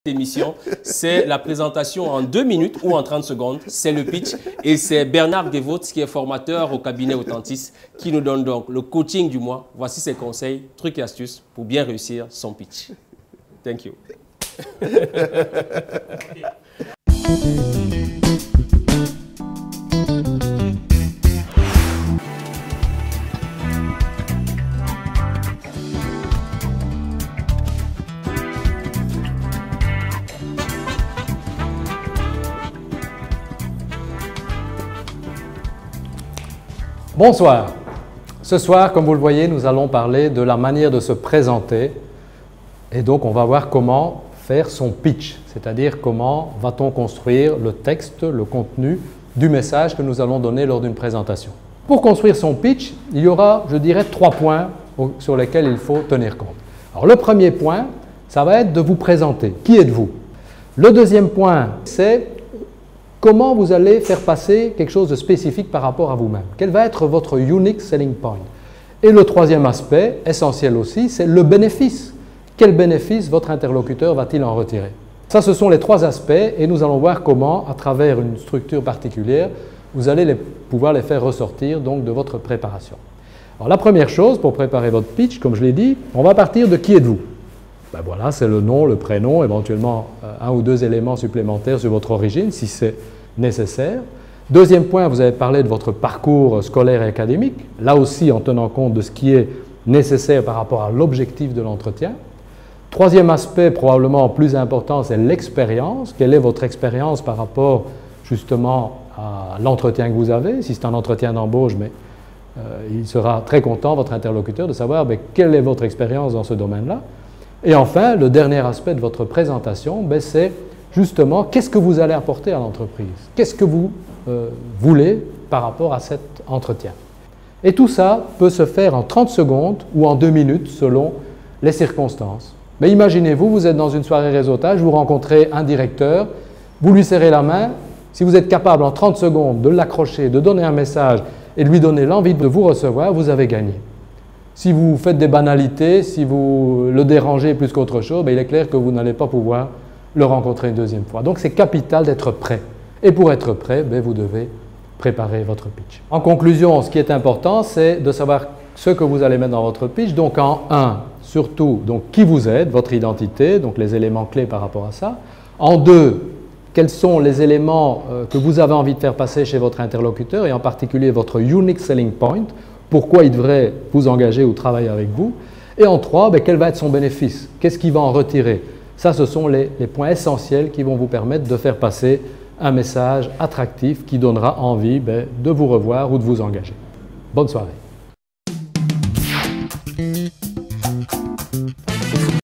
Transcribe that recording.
Émission, c'est la présentation en 2 minutes ou en 30 secondes, c'est le pitch et c'est Bernard Devot qui est formateur au cabinet Authentice qui nous donne donc le coaching du mois. Voici ses conseils, trucs et astuces pour bien réussir son pitch. Thank you. Bonsoir. Ce soir, comme vous le voyez, nous allons parler de la manière de se présenter et donc on va voir comment faire son pitch, c'est-à-dire comment va-t-on construire le texte, le contenu du message que nous allons donner lors d'une présentation. Pour construire son pitch, il y aura, je dirais, 3 points sur lesquels il faut tenir compte. Alors le premier point, ça va être de vous présenter. Qui êtes-vous? Le deuxième point, c'est comment vous allez faire passer quelque chose de spécifique par rapport à vous-même. Quel va être votre unique selling point? Et le troisième aspect, essentiel aussi, c'est le bénéfice. Quel bénéfice votre interlocuteur va-t-il en retirer? Ça, ce sont les 3 aspects et nous allons voir comment, à travers une structure particulière, vous allez pouvoir les faire ressortir donc, de votre préparation. Alors, la première chose, pour préparer votre pitch, comme je l'ai dit, on va partir de qui êtes-vous? Ben voilà, c'est le nom, le prénom, éventuellement 1 ou 2 éléments supplémentaires sur votre origine, si c'est nécessaire. Deuxième point, vous avez parlé de votre parcours scolaire et académique, là aussi en tenant compte de ce qui est nécessaire par rapport à l'objectif de l'entretien. Troisième aspect, probablement plus important, c'est l'expérience. Quelle est votre expérience par rapport justement à l'entretien que vous avez? Si c'est un entretien d'embauche, mais il sera très content, votre interlocuteur, de savoir quelle est votre expérience dans ce domaine-là. Et enfin, le dernier aspect de votre présentation, c'est justement qu'est-ce que vous allez apporter à l'entreprise? Qu'est-ce que vous voulez par rapport à cet entretien? Et tout ça peut se faire en 30 secondes ou en 2 minutes selon les circonstances. Mais imaginez-vous, vous êtes dans une soirée réseautage, vous rencontrez un directeur, vous lui serrez la main. Si vous êtes capable en 30 secondes de l'accrocher, de donner un message et de lui donner l'envie de vous recevoir, vous avez gagné. Si vous faites des banalités, si vous le dérangez plus qu'autre chose, il est clair que vous n'allez pas pouvoir le rencontrer une deuxième fois. Donc c'est capital d'être prêt. Et pour être prêt, vous devez préparer votre pitch. En conclusion, ce qui est important, c'est de savoir ce que vous allez mettre dans votre pitch. Donc en 1, surtout donc, qui vous êtes, votre identité, donc les éléments clés par rapport à ça. En 2, quels sont les éléments que vous avez envie de faire passer chez votre interlocuteur et en particulier votre unique selling point. Pourquoi il devrait vous engager ou travailler avec vous. Et en 3, quel va être son bénéfice? Qu'est-ce qu'il va en retirer? Ça, ce sont les points essentiels qui vont vous permettre de faire passer un message attractif qui donnera envie de vous revoir ou de vous engager. Bonne soirée.